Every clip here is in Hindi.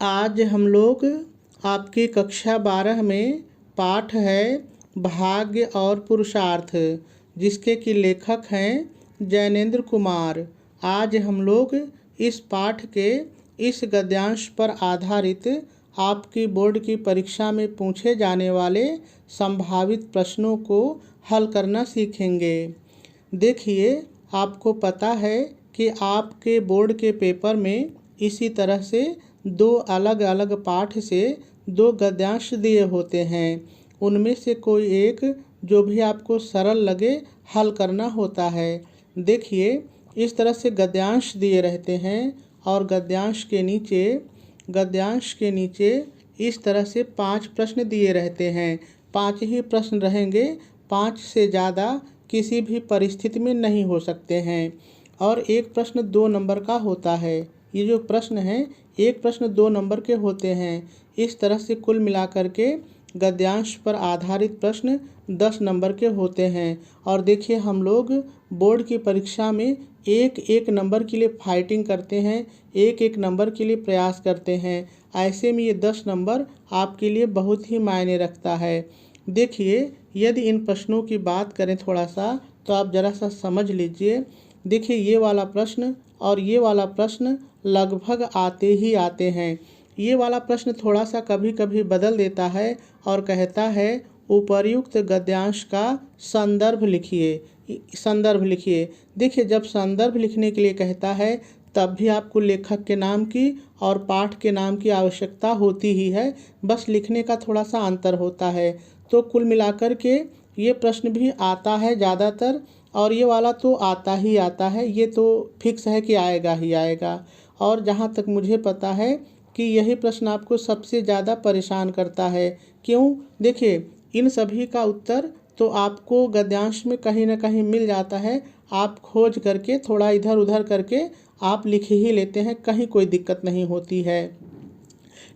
आज हम लोग आपकी कक्षा 12 में पाठ है भाग्य और पुरुषार्थ, जिसके कि लेखक हैं जैनेंद्र कुमार। आज हम लोग इस पाठ के इस गद्यांश पर आधारित आपकी बोर्ड की परीक्षा में पूछे जाने वाले संभावित प्रश्नों को हल करना सीखेंगे। देखिए, आपको पता है कि आपके बोर्ड के पेपर में इसी तरह से दो अलग अलग पाठ से दो गद्यांश दिए होते हैं। उनमें से कोई एक जो भी आपको सरल लगे हल करना होता है। देखिए, इस तरह से गद्यांश दिए रहते हैं और गद्यांश के नीचे इस तरह से 5 प्रश्न दिए रहते हैं। 5 ही प्रश्न रहेंगे, 5 से ज़्यादा किसी भी परिस्थिति में नहीं हो सकते हैं। और एक प्रश्न 2 नंबर का होता है। ये जो प्रश्न हैं, एक प्रश्न 2 नंबर के होते हैं। इस तरह से कुल मिलाकर के गद्यांश पर आधारित प्रश्न 10 नंबर के होते हैं। और देखिए, हम लोग बोर्ड की परीक्षा में एक एक नंबर के लिए फाइटिंग करते हैं, एक एक नंबर के लिए प्रयास करते हैं। ऐसे में ये 10 नंबर आपके लिए बहुत ही मायने रखता है। देखिए, यदि इन प्रश्नों की बात करें थोड़ा सा, तो आप ज़रा सा समझ लीजिए। देखिए, ये वाला प्रश्न और ये वाला प्रश्न लगभग आते ही आते हैं। ये वाला प्रश्न थोड़ा सा कभी कभी बदल देता है और कहता है उपर्युक्त गद्यांश का संदर्भ लिखिए। देखिए, जब संदर्भ लिखने के लिए कहता है तब भी आपको लेखक के नाम की और पाठ के नाम की आवश्यकता होती ही है, बस लिखने का थोड़ा सा अंतर होता है। तो कुल मिलाकर के ये प्रश्न भी आता है ज़्यादातर, और ये वाला तो आता ही आता है। ये तो फिक्स है कि आएगा ही आएगा। और जहाँ तक मुझे पता है कि यही प्रश्न आपको सबसे ज़्यादा परेशान करता है। क्यों? देखिए, इन सभी का उत्तर तो आपको गद्यांश में कहीं ना कहीं मिल जाता है। आप खोज करके थोड़ा इधर उधर करके आप लिख ही लेते हैं, कहीं कोई दिक्कत नहीं होती है।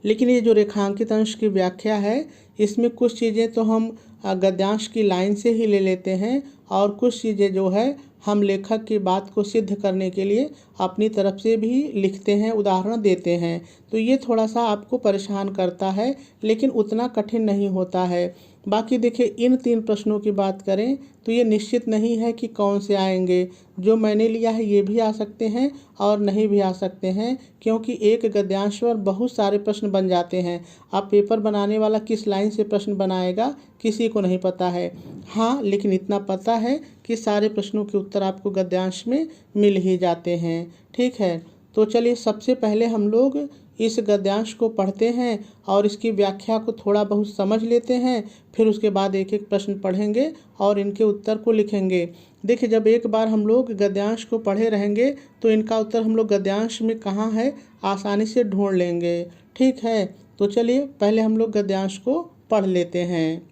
लेकिन ये जो रेखांकित अंश की व्याख्या है, इसमें कुछ चीज़ें तो हम गद्यांश की लाइन से ही ले लेते हैं और कुछ चीज़ें जो है हम लेखक की बात को सिद्ध करने के लिए अपनी तरफ से भी लिखते हैं, उदाहरण देते हैं। तो ये थोड़ा सा आपको परेशान करता है, लेकिन उतना कठिन नहीं होता है। बाकी देखिए, इन 3 प्रश्नों की बात करें तो ये निश्चित नहीं है कि कौन से आएंगे। जो मैंने लिया है ये भी आ सकते हैं और नहीं भी आ सकते हैं, क्योंकि एक गद्यांश पर बहुत सारे प्रश्न बन जाते हैं। अब पेपर बनाने वाला किस लाइन से प्रश्न बनाएगा किसी को नहीं पता है। हाँ, लेकिन इतना पता है कि सारे प्रश्नों के उत्तर आपको गद्यांश में मिल ही जाते हैं। ठीक है, तो चलिए सबसे पहले हम लोग इस गद्यांश को पढ़ते हैं और इसकी व्याख्या को थोड़ा बहुत समझ लेते हैं। फिर उसके बाद एक एक प्रश्न पढ़ेंगे और इनके उत्तर को लिखेंगे। देखिए, जब एक बार हम लोग गद्यांश को पढ़े रहेंगे तो इनका उत्तर हम लोग गद्यांश में कहाँ है आसानी से ढूंढ लेंगे। ठीक है, तो चलिए पहले हम लोग गद्यांश को पढ़ लेते हैं।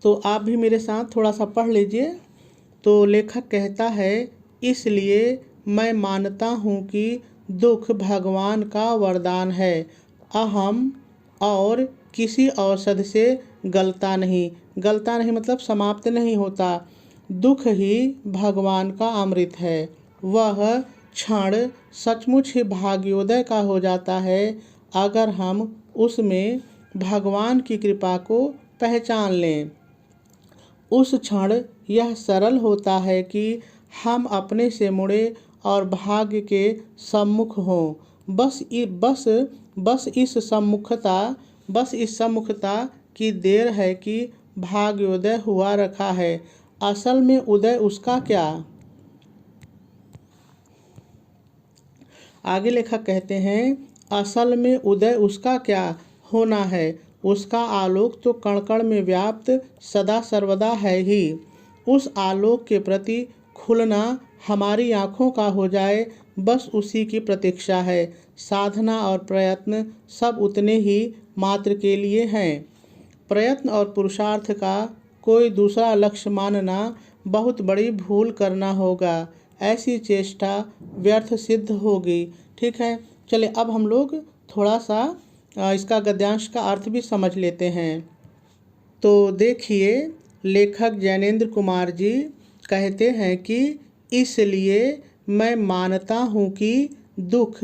तो आप भी मेरे साथ थोड़ा सा पढ़ लीजिए। तो लेखक कहता है, इसलिए मैं मानता हूँ कि दुख भगवान का वरदान है। अहम और किसी औषध से गलता नहीं मतलब समाप्त नहीं होता। दुख ही भगवान का अमृत है। वह क्षण सचमुच ही भाग्योदय का हो जाता है अगर हम उसमें भगवान की कृपा को पहचान लें। उस क्षण यह सरल होता है कि हम अपने से मुड़े और भाग्य के सम्मुख हों। बस इस सम्मुखता की देर है कि भाग्योदय हुआ रखा है। असल में उदय उसका क्या? आगे लेखक कहते हैं, असल में उदय उसका क्या होना है? उसका आलोक तो कण कण में व्याप्त सदा सर्वदा है ही। उस आलोक के प्रति खुलना हमारी आँखों का हो जाए, बस उसी की प्रतीक्षा है। साधना और प्रयत्न सब उतने ही मात्र के लिए हैं। प्रयत्न और पुरुषार्थ का कोई दूसरा लक्ष्य मानना बहुत बड़ी भूल करना होगा। ऐसी चेष्टा व्यर्थ सिद्ध होगी। ठीक है, चलिए अब हम लोग थोड़ा सा इसका गद्यांश का अर्थ भी समझ लेते हैं। तो देखिए, लेखक जैनेंद्र कुमार जी कहते हैं कि इसलिए मैं मानता हूँ कि दुख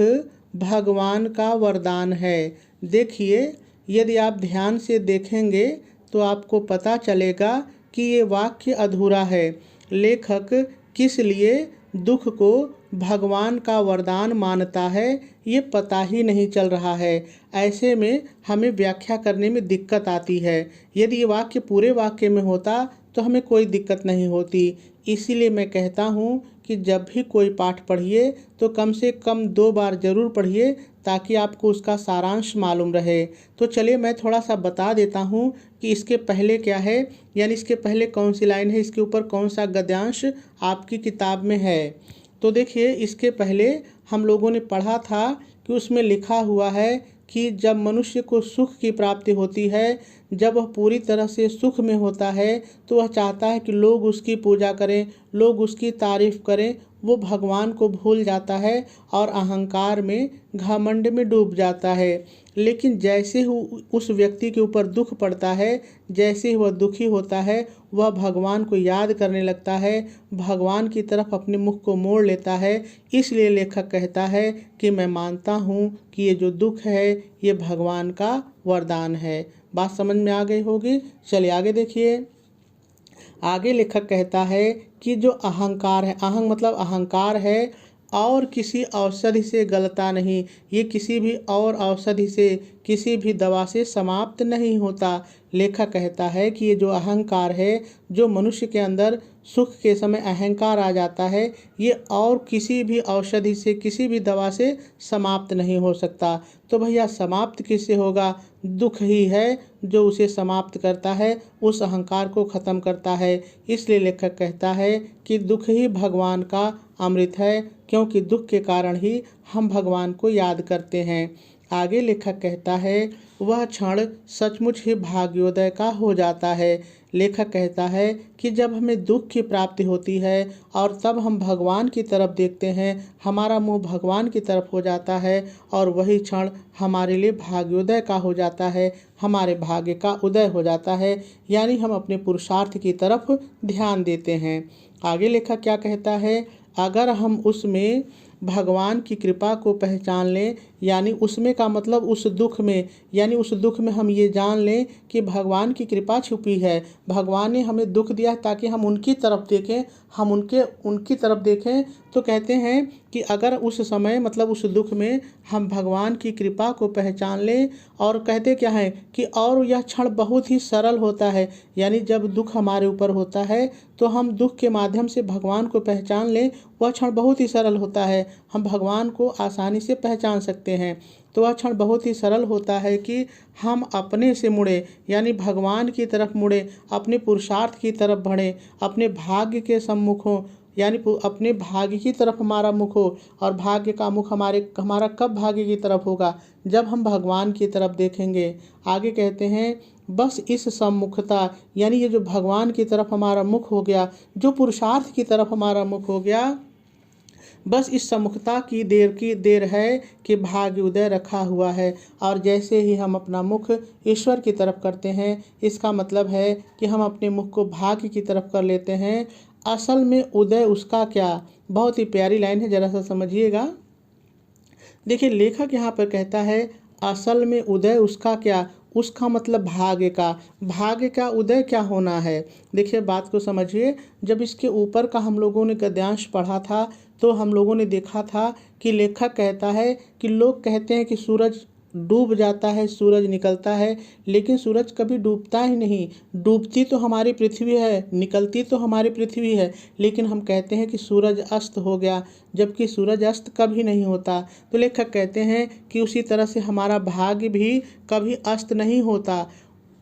भगवान का वरदान है। देखिए, यदि आप ध्यान से देखेंगे तो आपको पता चलेगा कि ये वाक्य अधूरा है। लेखक किस लिए दुख को भगवान का वरदान मानता है ये पता ही नहीं चल रहा है। ऐसे में हमें व्याख्या करने में दिक्कत आती है। यदि ये वाक्य पूरे वाक्य में होता तो हमें कोई दिक्कत नहीं होती। इसीलिए मैं कहता हूँ कि जब भी कोई पाठ पढ़िए तो कम से कम 2 बार ज़रूर पढ़िए ताकि आपको उसका सारांश मालूम रहे। तो चलिए मैं थोड़ा सा बता देता हूँ कि इसके पहले क्या है, यानी इसके पहले कौन सी लाइन है, इसके ऊपर कौन सा गद्यांश आपकी किताब में है। तो देखिए, इसके पहले हम लोगों ने पढ़ा था कि उसमें लिखा हुआ है कि जब मनुष्य को सुख की प्राप्ति होती है, जब वह पूरी तरह से सुख में होता है, तो वह चाहता है कि लोग उसकी पूजा करें, लोग उसकी तारीफ करें। वो भगवान को भूल जाता है और अहंकार में, घमंड में डूब जाता है। लेकिन जैसे ही उस व्यक्ति के ऊपर दुख पड़ता है, जैसे ही वह दुखी होता है, वह भगवान को याद करने लगता है, भगवान की तरफ अपने मुख को मोड़ लेता है। इसलिए लेखक कहता है कि मैं मानता हूँ कि ये जो दुख है ये भगवान का वरदान है। बात समझ में आ गई होगी। चलिए आगे देखिए। आगे लेखक कहता है कि जो अहंकार है, अहंग मतलब अहंकार है, और किसी औषधि से गलता नहीं। ये किसी भी और औषधि से, किसी भी दवा से समाप्त नहीं होता। लेखक कहता है कि ये जो अहंकार है, जो मनुष्य के अंदर सुख के समय अहंकार आ जाता है, ये और किसी भी औषधि से, किसी भी दवा से समाप्त नहीं हो सकता। तो भैया समाप्त किससे होगा? दुख ही है जो उसे समाप्त करता है, उस अहंकार को ख़त्म करता है। इसलिए लेखक कहता है कि दुख ही भगवान का अमृत है, क्योंकि दुख के कारण ही हम भगवान को याद करते हैं। आगे लेखक कहता है वह क्षण सचमुच ही भाग्योदय का हो जाता है। लेखक कहता है कि जब हमें दुख की प्राप्ति होती है और तब हम भगवान की तरफ देखते हैं, हमारा मुंह भगवान की तरफ हो जाता है और वही क्षण हमारे लिए भाग्योदय का हो जाता है, हमारे भाग्य का उदय हो जाता है, यानी हम अपने पुरुषार्थ की तरफ ध्यान देते हैं। आगे लेखक क्या कहता है, अगर हम उसमें भगवान की कृपा को पहचान लें, यानी उसमें का मतलब उस दुख में, यानी उस दुख में हम ये जान लें कि भगवान की कृपा छुपी है, भगवान ने हमें दुख दिया ताकि हम उनकी तरफ देखें, हम उनकी तरफ देखें। तो कहते हैं कि अगर उस समय मतलब उस दुख में हम भगवान की कृपा को पहचान लें, और कहते क्या है कि और यह क्षण बहुत ही सरल होता है, यानी जब दुख हमारे ऊपर होता है तो हम दुख के माध्यम से भगवान को पहचान लें, वह क्षण बहुत ही सरल होता है, हम भगवान को आसानी से पहचान सकते हैं। तो वह क्षण बहुत ही सरल होता है कि हम अपने से मुड़े, यानी भगवान की तरफ मुड़े, अपने पुरुषार्थ की तरफ बढ़ें, अपने भाग्य के सम्मुख हों, यानी अपने भाग्य की तरफ हमारा मुख हो। और भाग्य का मुख हमारा कब भाग्य की तरफ होगा? जब हम भगवान की तरफ देखेंगे। आगे कहते हैं बस इस सम्मुखता, यानी ये जो भगवान की तरफ हमारा मुख हो गया, जो पुरुषार्थ की तरफ हमारा मुख हो गया, बस इस सम्मुखता की देर है कि भाग्य उदय रखा हुआ है। और जैसे ही हम अपना मुख ईश्वर की तरफ करते हैं, इसका मतलब है कि हम अपने मुख को भाग्य की तरफ कर लेते हैं। असल में उदय उसका क्या? बहुत ही प्यारी लाइन है, जरा सा समझिएगा। देखिए, लेखक यहाँ पर कहता है असल में उदय उसका क्या? उसका मतलब भाग्य का। भाग्य का उदय क्या होना है? देखिए बात को समझिए। जब इसके ऊपर का हम लोगों ने गद्यांश पढ़ा था तो हम लोगों ने देखा था कि लेखक कहता है कि लोग कहते हैं कि सूरज डूब जाता है, सूरज निकलता है, लेकिन सूरज कभी डूबता ही नहीं। डूबती तो हमारी पृथ्वी है, निकलती तो हमारी पृथ्वी है, लेकिन हम कहते हैं कि सूरज अस्त हो गया, जबकि सूरज अस्त कभी नहीं होता। तो लेखक कहते हैं कि उसी तरह से हमारा भाग्य भी कभी अस्त नहीं होता,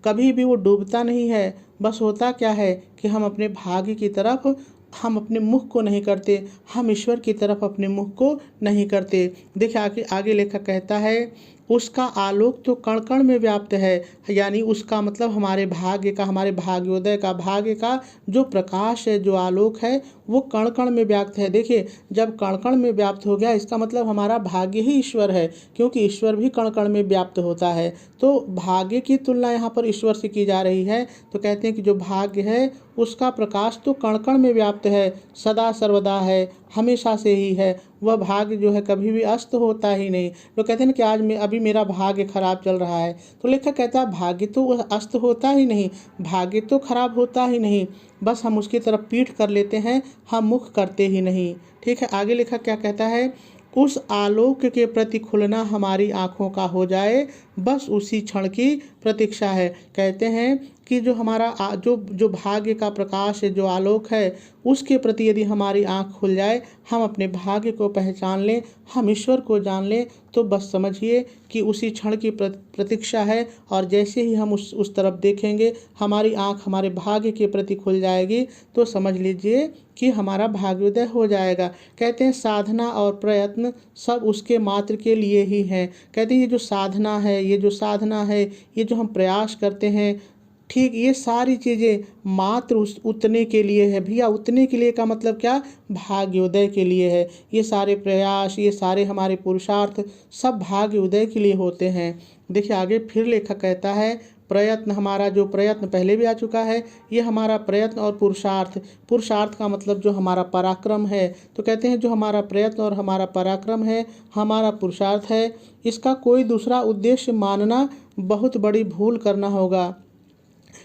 कभी भी वो डूबता नहीं है। बस होता क्या है कि हम अपने भाग्य की तरफ हम अपने मुख को नहीं करते, हम ईश्वर की तरफ अपने मुख को नहीं करते। देखिए आगे लेखक कहता है उसका आलोक तो कण कण में व्याप्त है, यानी उसका मतलब हमारे भाग्य का, हमारे भाग्योदय का, भाग्य का जो प्रकाश है, जो आलोक है, वो कण कण में व्याप्त है। देखिए जब कण कण में व्याप्त हो गया, इसका मतलब हमारा भाग्य ही ईश्वर है, क्योंकि ईश्वर भी कण कण में व्याप्त होता है। तो भाग्य की तुलना यहाँ पर ईश्वर से की जा रही है। तो कहते हैं कि जो भाग्य है उसका प्रकाश तो कण कण में व्याप्त है, सदा सर्वदा है, हमेशा से ही है। वह भाग्य जो है कभी भी अस्त होता ही नहीं। लोग कहते हैं ना कि आज मैं अभी मेरा भाग्य खराब चल रहा है, तो लेखक कहता है भाग्य तो अस्त होता ही नहीं, भाग्य तो खराब होता ही नहीं, बस हम उसकी तरफ पीठ कर लेते हैं, हम मुख करते ही नहीं। ठीक है, आगे लेखक क्या कहता है, उस आलोक के प्रति खुलना हमारी आँखों का हो जाए, बस उसी क्षण की प्रतीक्षा है। कहते हैं कि जो हमारा जो जो भाग्य का प्रकाश है, जो आलोक है, उसके प्रति यदि हमारी आँख खुल जाए, हम अपने भाग्य को पहचान लें, हम ईश्वर को जान लें, तो बस समझिए कि उसी क्षण की प्रतीक्षा है। और जैसे ही हम उस तरफ देखेंगे, हमारी आँख हमारे भाग्य के प्रति खुल जाएगी, तो समझ लीजिए कि हमारा भाग्योदय हो जाएगा। कहते हैं साधना और प्रयत्न सब उसके मात्र के लिए ही हैं। कहते हैं ये जो साधना है, ये जो साधना है, ये जो हम प्रयास करते हैं, ठीक ये सारी चीज़ें मात्र उतने के लिए है भैया। उतने के लिए का मतलब क्या, भाग्योदय के लिए है। ये सारे प्रयास, ये सारे हमारे पुरुषार्थ सब भाग्योदय के लिए होते हैं। देखिए आगे फिर लेखक कहता है, प्रयत्न, हमारा जो प्रयत्न पहले भी आ चुका है, ये हमारा प्रयत्न और पुरुषार्थ, पुरुषार्थ का मतलब जो हमारा पराक्रम है। तो कहते हैं जो हमारा प्रयत्न और हमारा पराक्रम है, हमारा पुरुषार्थ है, इसका कोई दूसरा उद्देश्य मानना बहुत बड़ी भूल करना होगा।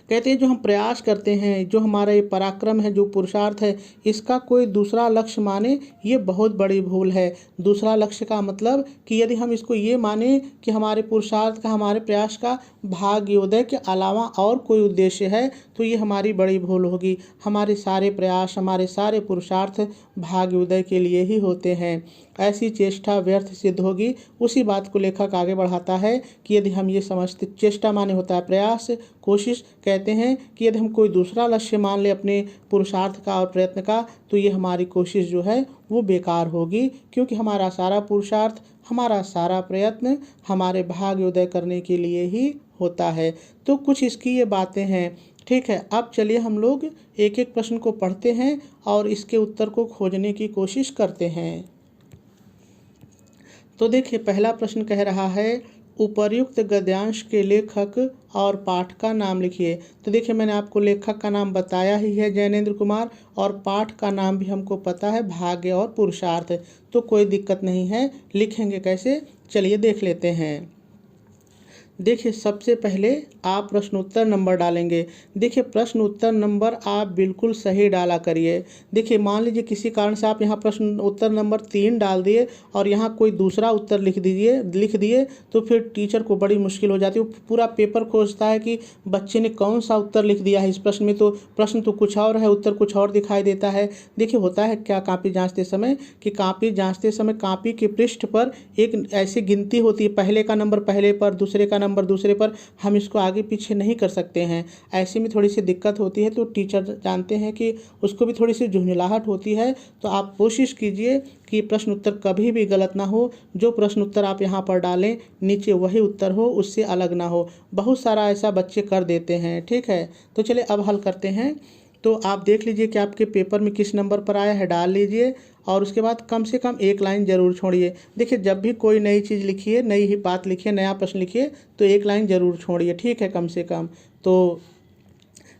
कहते हैं जो हम प्रयास करते हैं, जो हमारा ये पराक्रम है, जो पुरुषार्थ है, इसका कोई दूसरा लक्ष्य माने, ये बहुत बड़ी भूल है। दूसरा लक्ष्य का मतलब कि यदि हम इसको ये माने कि हमारे पुरुषार्थ का, हमारे प्रयास का भाग्योदय के अलावा और कोई उद्देश्य है, तो ये हमारी बड़ी भूल होगी। हमारे सारे प्रयास, हमारे सारे पुरुषार्थ भाग्योदय के लिए ही होते हैं। ऐसी चेष्टा व्यर्थ सिद्ध होगी। उसी बात को लेखक आगे बढ़ाता है कि यदि हम ये समझते, चेष्टा माने होता है प्रयास, कोशिश, कहते हैं कि यदि हम कोई दूसरा लक्ष्य मान ले अपने पुरुषार्थ का और प्रयत्न का, तो ये हमारी कोशिश जो है वो बेकार होगी, क्योंकि हमारा सारा पुरुषार्थ, हमारा सारा प्रयत्न हमारे भाग्योदय करने के लिए ही होता है। तो कुछ इसकी ये बातें हैं। ठीक है, अब चलिए हम लोग एक एक प्रश्न को पढ़ते हैं और इसके उत्तर को खोजने की कोशिश करते हैं। तो देखिए पहला प्रश्न कह रहा है, उपर्युक्त गद्यांश के लेखक और पाठ का नाम लिखिए। तो देखिए मैंने आपको लेखक का नाम बताया ही है, जैनेंद्र कुमार, और पाठ का नाम भी हमको पता है, भाग्य और पुरुषार्थ। तो कोई दिक्कत नहीं है, लिखेंगे कैसे, चलिए देख लेते हैं। देखिए सबसे पहले आप प्रश्न उत्तर नंबर डालेंगे। देखिए प्रश्न उत्तर नंबर आप बिल्कुल सही डाला करिए। देखिए मान लीजिए किसी कारण से आप यहाँ प्रश्न उत्तर नंबर 3 डाल दिए और यहाँ कोई दूसरा उत्तर लिख दिए, तो फिर टीचर को बड़ी मुश्किल हो जाती है। वो पूरा पेपर खोजता है कि बच्चे ने कौन सा उत्तर लिख दिया है इस प्रश्न में, तो प्रश्न तो कुछ और है, उत्तर कुछ और दिखाई देता है। देखिए होता है क्या कापी जाँचते समय, कि कापी जाँचते समय कापी के पृष्ठ पर एक ऐसी गिनती होती है, पहले का नंबर पहले पर, दूसरे का नंबर दूसरे पर, हम इसको आगे पीछे नहीं कर सकते हैं। ऐसे में थोड़ी सी दिक्कत होती है, तो टीचर जानते हैं कि उसको भी थोड़ी सी झुंझलाहट होती है। तो आप कोशिश कीजिए कि प्रश्न उत्तर कभी भी गलत ना हो। जो प्रश्न उत्तर आप यहाँ पर डालें, नीचे वही उत्तर हो, उससे अलग ना हो। बहुत सारा ऐसा बच्चे कर देते हैं। ठीक है, तो चलिए अब हल करते हैं। तो आप देख लीजिए कि आपके पेपर में किस नंबर पर आया है, डाल लीजिए, और उसके बाद कम से कम एक लाइन ज़रूर छोड़िए। देखिए जब भी कोई नई चीज़ लिखिए, नई ही बात लिखिए, नया प्रश्न लिखिए, तो एक लाइन ज़रूर छोड़िए। ठीक है, कम से कम। तो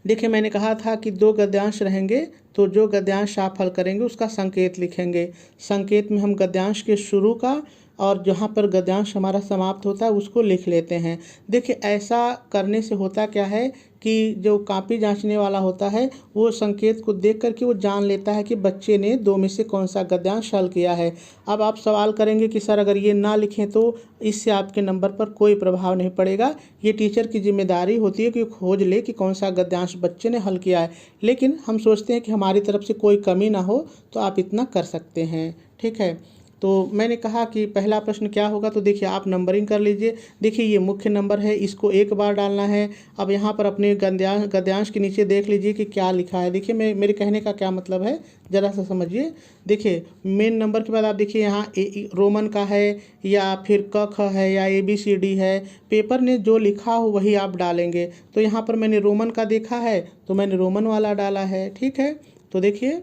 देखिए मैंने कहा था कि 2 गद्यांश रहेंगे, तो जो गद्यांश आप हल करेंगे उसका संकेत लिखेंगे। संकेत में हम गद्यांश के शुरू का और जहाँ पर गद्यांश हमारा समाप्त होता है उसको लिख लेते हैं। देखिए ऐसा करने से होता क्या है कि जो कापी जांचने वाला होता है, वो संकेत को देख कर के वो जान लेता है कि बच्चे ने 2 में से कौन सा गद्यांश हल किया है। अब आप सवाल करेंगे कि सर अगर ये ना लिखें तो इससे आपके नंबर पर कोई प्रभाव नहीं पड़ेगा। ये टीचर की जिम्मेदारी होती है कि खोज ले कि कौन सा गद्यांश बच्चे ने हल किया है, लेकिन हम सोचते हैं कि हमारी तरफ से कोई कमी ना हो, तो आप इतना कर सकते हैं। ठीक है, तो मैंने कहा कि पहला प्रश्न क्या होगा, तो देखिए आप नंबरिंग कर लीजिए। देखिए ये मुख्य नंबर है, इसको एक बार डालना है। अब यहाँ पर अपने गद्यांश के नीचे देख लीजिए कि क्या लिखा है। देखिए मेरे कहने का क्या मतलब है, ज़रा सा समझिए। देखिए मेन नंबर के बाद आप देखिए यहाँ रोमन का है या फिर क ख है या ABCD है, पेपर ने जो लिखा हो वही आप डालेंगे। तो यहाँ पर मैंने रोमन का देखा है, तो मैंने रोमन वाला डाला है। ठीक है, तो देखिए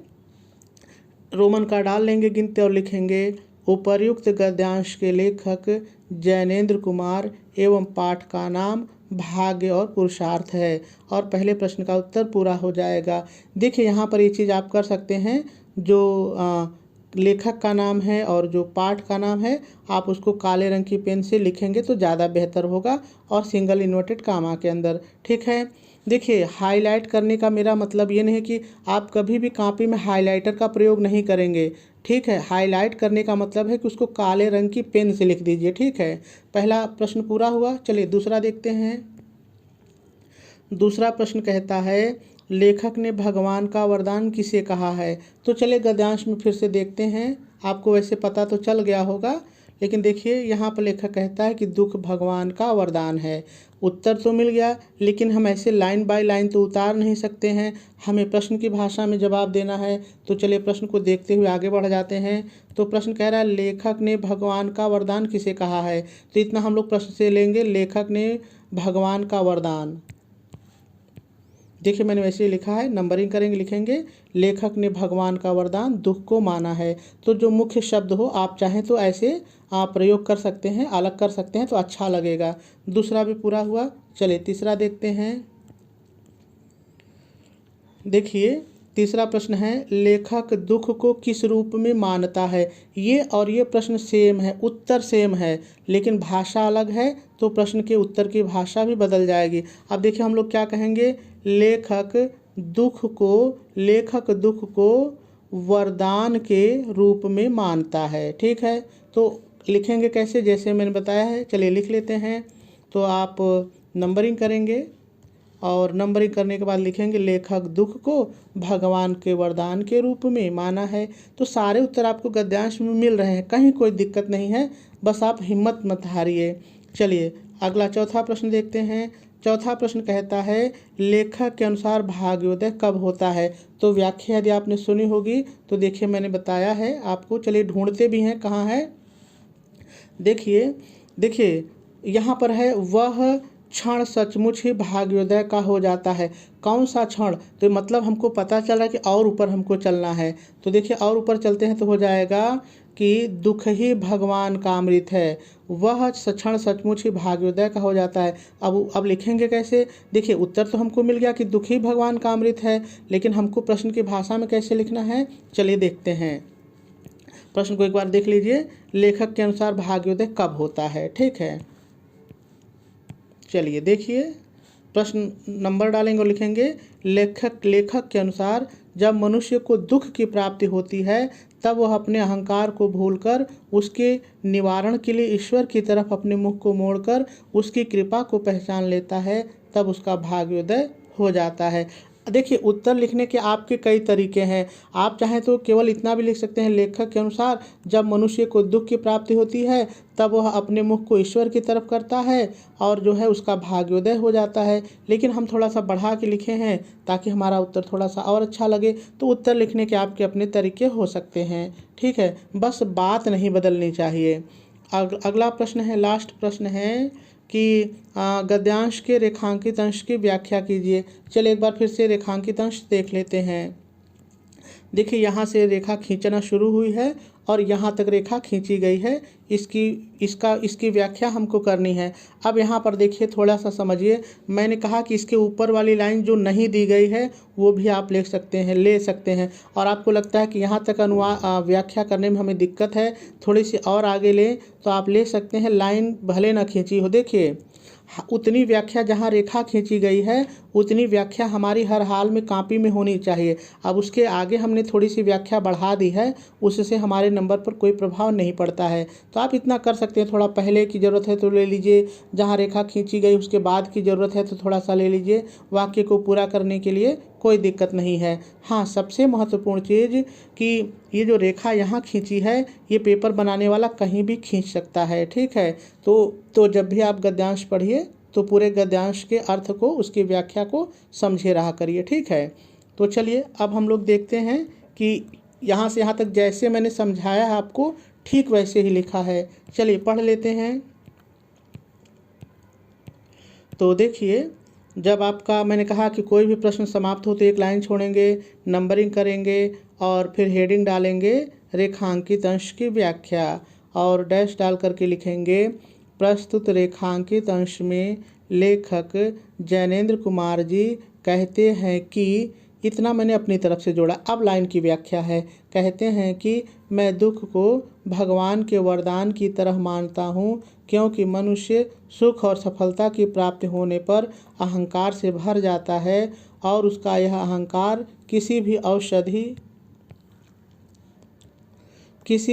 रोमन का डाल लेंगे गिनते और लिखेंगे, उपर्युक्त गद्यांश के लेखक जैनेंद्र कुमार एवं पाठ का नाम भाग्य और पुरुषार्थ है, और पहले प्रश्न का उत्तर पूरा हो जाएगा। देखिए यहाँ पर ये चीज़ आप कर सकते हैं, जो लेखक का नाम है और जो पाठ का नाम है आप उसको काले रंग की पेन से लिखेंगे तो ज़्यादा बेहतर होगा और सिंगल इन्वर्टेड कामा के अंदर। ठीक है। देखिए, हाईलाइट करने का मेरा मतलब ये नहीं है कि आप कभी भी कॉपी में हाइलाइटर का प्रयोग नहीं करेंगे। ठीक है, हाईलाइट करने का मतलब है कि उसको काले रंग की पेन से लिख दीजिए। ठीक है, पहला प्रश्न पूरा हुआ। चलिए दूसरा देखते हैं। दूसरा प्रश्न कहता है लेखक ने भगवान का वरदान किसे कहा है। तो चलिए गद्यांश में फिर से देखते हैं। आपको वैसे पता तो चल गया होगा, लेकिन देखिए यहाँ पर लेखक कहता है कि दुख भगवान का वरदान है। उत्तर तो मिल गया, लेकिन हम ऐसे लाइन बाय लाइन तो उतार नहीं सकते हैं, हमें प्रश्न की भाषा में जवाब देना है। तो चलिए प्रश्न को देखते हुए आगे बढ़ जाते हैं। तो प्रश्न कह रहा है लेखक ने भगवान का वरदान किसे कहा है। तो इतना हम लोग प्रश्न से लेंगे, लेखक ने भगवान का वरदान। देखिए मैंने वैसे ही लिखा है, नंबरिंग करेंगे, लिखेंगे लेखक ने भगवान का वरदान दुख को माना है। तो जो मुख्य शब्द हो आप चाहें तो ऐसे आप प्रयोग कर सकते हैं, अलग कर सकते हैं तो अच्छा लगेगा। दूसरा भी पूरा हुआ। चलिए तीसरा देखते हैं। देखिए तीसरा प्रश्न है लेखक दुख को किस रूप में मानता है। ये और ये प्रश्न सेम है, उत्तर सेम है, लेकिन भाषा अलग है तो प्रश्न के उत्तर की भाषा भी बदल जाएगी। अब देखिए हम लोग क्या कहेंगे, लेखक दुख को वरदान के रूप में मानता है। ठीक है, तो लिखेंगे कैसे, जैसे मैंने बताया है। चलिए लिख लेते हैं। तो आप नंबरिंग करेंगे और नंबरिंग करने के बाद लिखेंगे लेखक दुख को भगवान के वरदान के रूप में माना है। तो सारे उत्तर आपको गद्यांश में मिल रहे हैं, कहीं कोई दिक्कत नहीं है, बस आप हिम्मत मत हारिए। चलिए अगला चौथा प्रश्न देखते हैं। चौथा प्रश्न कहता है लेखक के अनुसार भाग्योदय कब होता है। तो व्याख्या यदि आपने सुनी होगी तो देखिए मैंने बताया है आपको। चलिए ढूंढते भी हैं कहाँ है। देखिए यहाँ पर है, वह क्षण सचमुच ही भाग्योदय का हो जाता है। कौन सा क्षण, तो मतलब हमको पता चल रहा है कि और ऊपर हमको चलना है। तो देखिए और ऊपर चलते हैं तो हो जाएगा कि दुख ही भगवान का अमृत है, वह क्षण सचमुच ही भाग्योदय का हो जाता है। अब लिखेंगे कैसे। देखिए उत्तर तो हमको मिल गया कि दुख ही भगवान का अमृत है, लेकिन हमको प्रश्न की भाषा में कैसे लिखना है, चलिए देखते हैं। प्रश्न को एक बार देख लीजिए, लेखक के अनुसार भाग्योदय कब होता है। ठीक है, चलिए देखिए प्रश्न नंबर डालेंगे और लिखेंगे लेखक के अनुसार जब मनुष्य को दुख की प्राप्ति होती है तब वह अपने अहंकार को भूलकर उसके निवारण के लिए ईश्वर की तरफ अपने मुख को मोड़कर उसकी कृपा को पहचान लेता है, तब उसका भाग्योदय हो जाता है। देखिए उत्तर लिखने के आपके कई तरीके हैं। आप चाहें तो केवल इतना भी लिख सकते हैं, लेखक के अनुसार जब मनुष्य को दुख की प्राप्ति होती है तब वह अपने मुख को ईश्वर की तरफ करता है और जो है उसका भाग्योदय हो जाता है। लेकिन हम थोड़ा सा बढ़ा के लिखे हैं ताकि हमारा उत्तर थोड़ा सा और अच्छा लगे। तो उत्तर लिखने के आपके अपने तरीके हो सकते हैं। ठीक है, बस बात नहीं बदलनी चाहिए। अगला प्रश्न है, लास्ट प्रश्न है कि गद्यांश के रेखांकित अंश की व्याख्या कीजिए। चलिए एक बार फिर से रेखांकित अंश देख लेते हैं। देखिए यहाँ से रेखा खींचना शुरू हुई है और यहाँ तक रेखा खींची गई है। इसकी व्याख्या हमको करनी है। अब यहाँ पर देखिए थोड़ा सा समझिए, मैंने कहा कि इसके ऊपर वाली लाइन जो नहीं दी गई है वो भी आप ले सकते हैं। और आपको लगता है कि यहाँ तक व्याख्या करने में हमें दिक्कत है, थोड़ी सी और आगे लें तो आप ले सकते हैं। लाइन भले ना खींची हो, देखिए उतनी व्याख्या जहाँ रेखा खींची गई है उतनी व्याख्या हमारी हर हाल में कॉपी में होनी चाहिए। अब उसके आगे हमने थोड़ी सी व्याख्या बढ़ा दी है, उससे हमारे नंबर पर कोई प्रभाव नहीं पड़ता है। तो आप इतना कर सकते हैं, थोड़ा पहले की ज़रूरत है तो ले लीजिए, जहाँ रेखा खींची गई उसके बाद की ज़रूरत है तो थोड़ा सा ले लीजिए। वाक्य को पूरा करने के लिए कोई दिक्कत नहीं है। हाँ, सबसे महत्वपूर्ण चीज़ कि ये जो रेखा यहाँ खींची है ये पेपर बनाने वाला कहीं भी खींच सकता है। ठीक है, तो जब भी आप गद्यांश पढ़िए तो पूरे गद्यांश के अर्थ को, उसकी व्याख्या को समझे रहा करिए। ठीक है, तो चलिए अब हम लोग देखते हैं कि यहाँ से यहाँ तक जैसे मैंने समझाया है आपको ठीक वैसे ही लिखा है। चलिए पढ़ लेते हैं। तो देखिए जब आपका, मैंने कहा कि कोई भी प्रश्न समाप्त हो तो एक लाइन छोड़ेंगे, नंबरिंग करेंगे और फिर हेडिंग डालेंगे रेखांकित अंश की व्याख्या और डैश डाल करके लिखेंगे प्रस्तुत रेखांकित अंश में लेखक जैनेंद्र कुमार जी कहते हैं कि, इतना मैंने अपनी तरफ से जोड़ा। अब लाइन की व्याख्या है, कहते हैं कि मैं दुख को भगवान के वरदान की तरह मानता हूँ, क्योंकि मनुष्य सुख और सफलता की प्राप्ति होने पर अहंकार से भर जाता है और उसका यह अहंकार किसी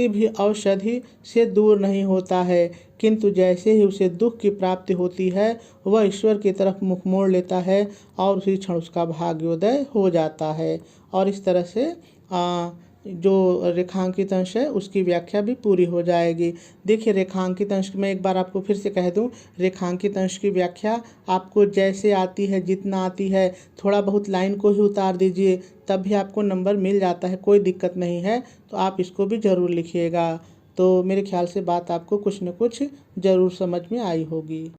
भी औषधि से दूर नहीं होता है, किंतु जैसे ही उसे दुख की प्राप्ति होती है वह ईश्वर की तरफ मुख मोड़ लेता है और उसी क्षण उसका भाग्योदय हो जाता है। और इस तरह से जो रेखांकित अंश है उसकी व्याख्या भी पूरी हो जाएगी। देखिए, रेखांकित अंश में एक बार आपको फिर से कह दूं, रेखांकित अंश की व्याख्या आपको जैसे आती है, जितना आती है, थोड़ा बहुत लाइन को ही उतार दीजिए, तब भी आपको नंबर मिल जाता है, कोई दिक्कत नहीं है। तो आप इसको भी ज़रूर लिखिएगा। तो मेरे ख्याल से बात आपको कुछ न कुछ ज़रूर समझ में आई होगी।